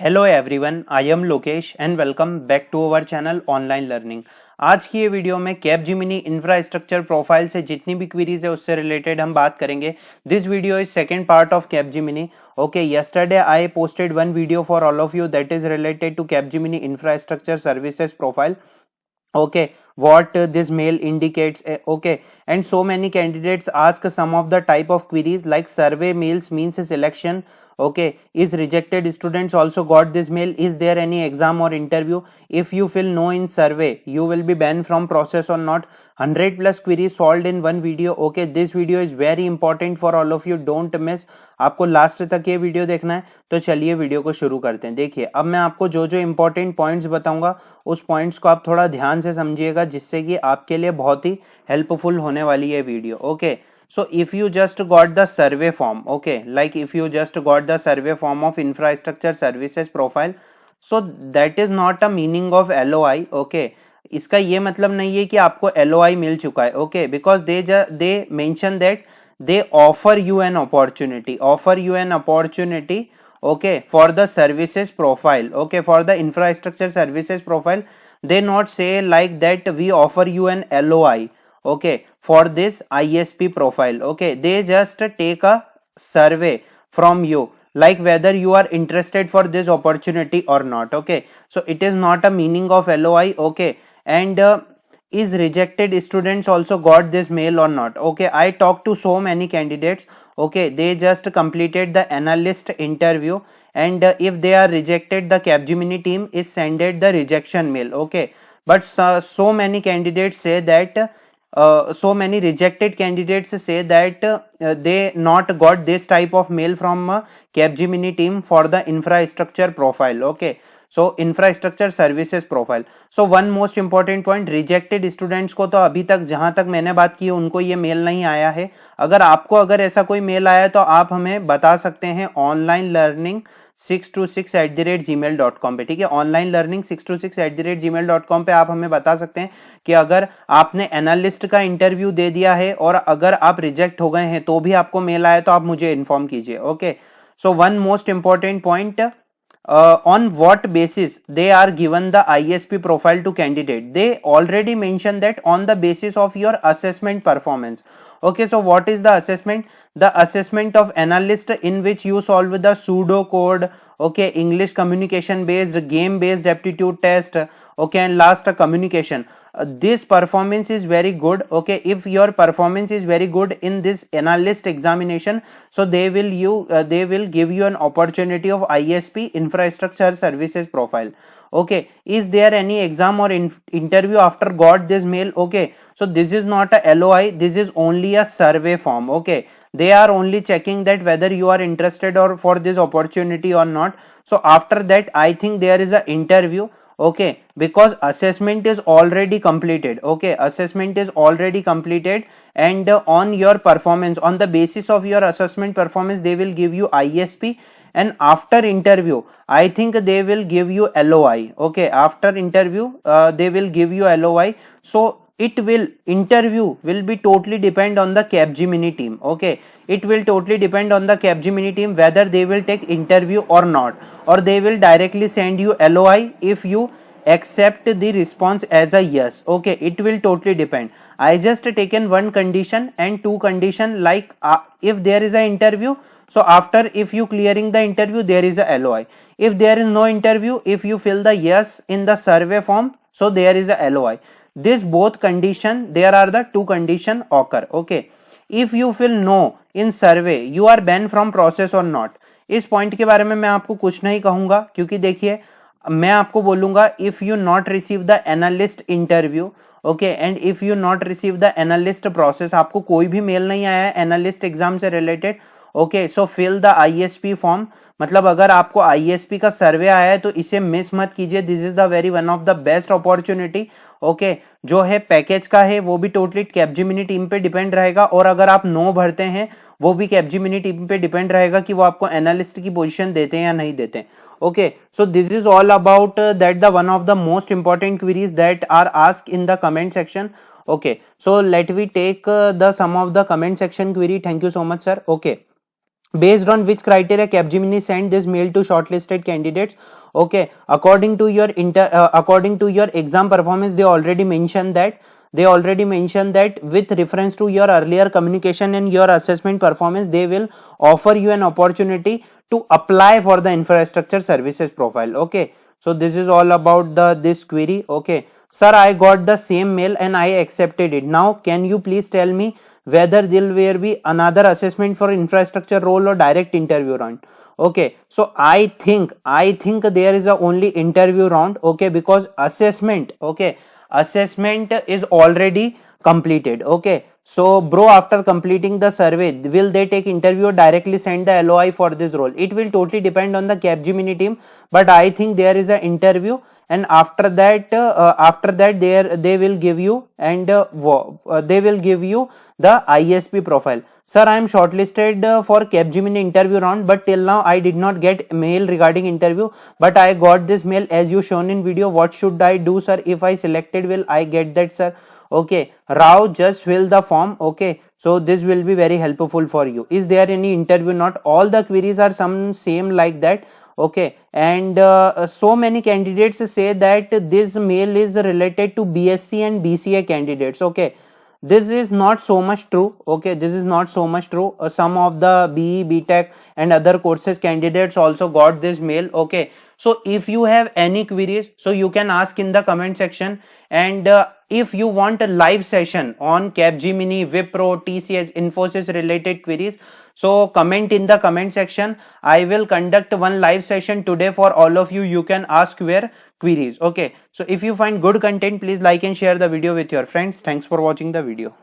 Hello everyone, I am Lokesh and welcome back to our channel online learning. आज की ये video में Capgemini infrastructure profile से जितनी भी क्वेरीज है उससे रिलेटेड हम बात करेंगे। This video is second part of Capgemini. Okay, yesterday I posted one video for all of you that is related to Capgemini infrastructure services profile. Okay, what this mail indicates. Okay, and so many candidates ask some of the type of queries like survey mails means selection. Okay, is rejected students also got this mail? Is there any exam or interview? If you fill no in survey, you will be banned from process or not? 100 plus queries solved in one video. Okay, this video is very important for all of you, don't miss. आपको last तक ये video देखना है, तो चलिए video को शुरू करते हैं। देखिए, अब मैं आपको जो जो इंपॉर्टेंट पॉइंट्स बताऊंगा उस पॉइंट्स को आप थोड़ा ध्यान से समझिएगा, जिससे कि आपके लिए बहुत ही हेल्पफुल होने वाली है video. Okay, so if you just got the survey form, okay, like if you just got the survey form of infrastructure services profile, so that is not a meaning of LOI. okay, इसका ये मतलब नहीं है कि आपको LOI मिल चुका है। okay, because they mention that they offer you an opportunity, okay, for the services profile, okay, for the infrastructure services profile. They not say like that we offer you an LOI, okay, for this ISP profile. okay, they just take a survey from you like whether you are interested for this opportunity or not. okay, so it is not a meaning of LOI. okay, and is rejected students also got this mail or not? okay, I talked to so many candidates. okay, they just completed the analyst interview, and if they are rejected, the Capgemini team is sended the rejection mail. okay, but so many candidates say that so many rejected candidates say that they not got this type of mail from Capgemini team for the infrastructure profile. okay, so infrastructure services profile. so one most important point, rejected students को तो अभी तक जहां तक मैंने बात की उनको ये मेल नहीं आया है। अगर ऐसा कोई मेल आया है तो आप हमें बता सकते हैं ऑनलाइन लर्निंग 626@gmail.com पे। ठीक है, ऑनलाइन लर्निंग 626@gmail.com पे आप हमें बता सकते हैं कि अगर आपने एनालिस्ट का इंटरव्यू दे दिया है और अगर आप रिजेक्ट हो गए हैं तो भी आपको मेल आया तो आप मुझे इन्फॉर्म कीजिए। Okay, so one most important point, on what basis they are given the ISP profile to candidate. They already mentioned that on the basis of your assessment performance. okay, so what is the assessment? The assessment of analyst in which you solve the pseudo code, okay, English communication based, game based aptitude test, okay, and last communication. This performance is very good. okay, if your performance is very good in this analyst examination, so they will give you an opportunity of ISP infrastructure services profile. okay, is there any exam or interview after got this mail? okay, so this is not a LOI, this is only a survey form. okay, they are only checking that whether you are interested or for this opportunity or not. so after that I think there is a interview. okay, because assessment is already completed. okay, assessment is already completed, and on your performance, on the basis of your assessment performance, they will give you ISP, and after interview I think they will give you LOI. okay, after interview they will give you LOI. so interview will be totally depend on the Capgemini team. okay, it will totally depend on the Capgemini team whether they will take interview or not, or they will directly send you LOI if you accept the response as a yes. okay, it will totally depend. I just taken one condition and two condition, like if there is a interview, so after if you clearing the interview there is a LOI. if there is no interview, if you fill the yes in the survey form, so there is a LOI. This both condition, there are the two condition occur. okay, if you fill no in survey, you are banned from process or not. इस point के बारे में मैं आपको कुछ नहीं कहूंगा, क्योंकि देखिए मैं आपको बोलूंगा if you not receive the analyst interview, okay, and if you not receive the analyst process, आपको कोई भी मेल नहीं आया है एनालिस्ट एग्जाम से रिलेटेड, okay, so fill the ISP form. मतलब अगर आपको ISP का सर्वे आया है तो इसे मिस मत कीजिए, this is the very one of the best opportunity. Okay, जो है पैकेज का है वो भी टोटली कैपजेमिनी टीम पे डिपेंड रहेगा, और अगर आप नो भरते हैं वो भी कैपजेमिनी टीम पे डिपेंड रहेगा कि वो आपको एनालिस्ट की पोजीशन देते हैं या नहीं देते। okay, so this is all about that the one of the most important queries that are asked in the comment section. okay, so let we take the some of the comment section query. thank you so much sir. okay, based on which criteria Capgemini sent this mail to shortlisted candidates. Okay, according to your according to your exam performance, they already mentioned that with reference to your earlier communication and your assessment performance, they will offer you an opportunity to apply for the infrastructure services profile. Okay, so this is all about this query. Okay, sir, I got the same mail and I accepted it. Now can you please tell me whether there will be another assessment for infrastructure role or direct interview round? Okay, so I think there is a only interview round. Okay, because assessment is already completed. Okay, so bro, after completing the survey, will they take interview or directly send the LOI for this role? It will totally depend on the Capgemini team, but I think there is an interview, and after that they will give you, and they will give you the ISP profile. Sir, I am shortlisted for Capgemini interview round, but till now I did not get mail regarding interview, but I got this mail as you shown in video. What should I do, sir? If I selected, will I get that, sir? Okay, Rao, just fill the form. Okay, so this will be very helpful for you. Is there any interview? Not all the queries are some same like that. Okay, and so many candidates say that this mail is related to BSc and BCA candidates. Okay, this is not so much true. Okay, this is not so much true. Some of the BE, BTech and other courses candidates also got this mail. Okay, so if you have any queries, so you can ask in the comment section. And if you want a live session on Capgemini, Wipro, TCS, Infosys related queries, so comment in the comment section. I will conduct one live session today for all of you. You can ask your queries. Okay, so if you find good content, please like and share the video with your friends. Thanks for watching the video.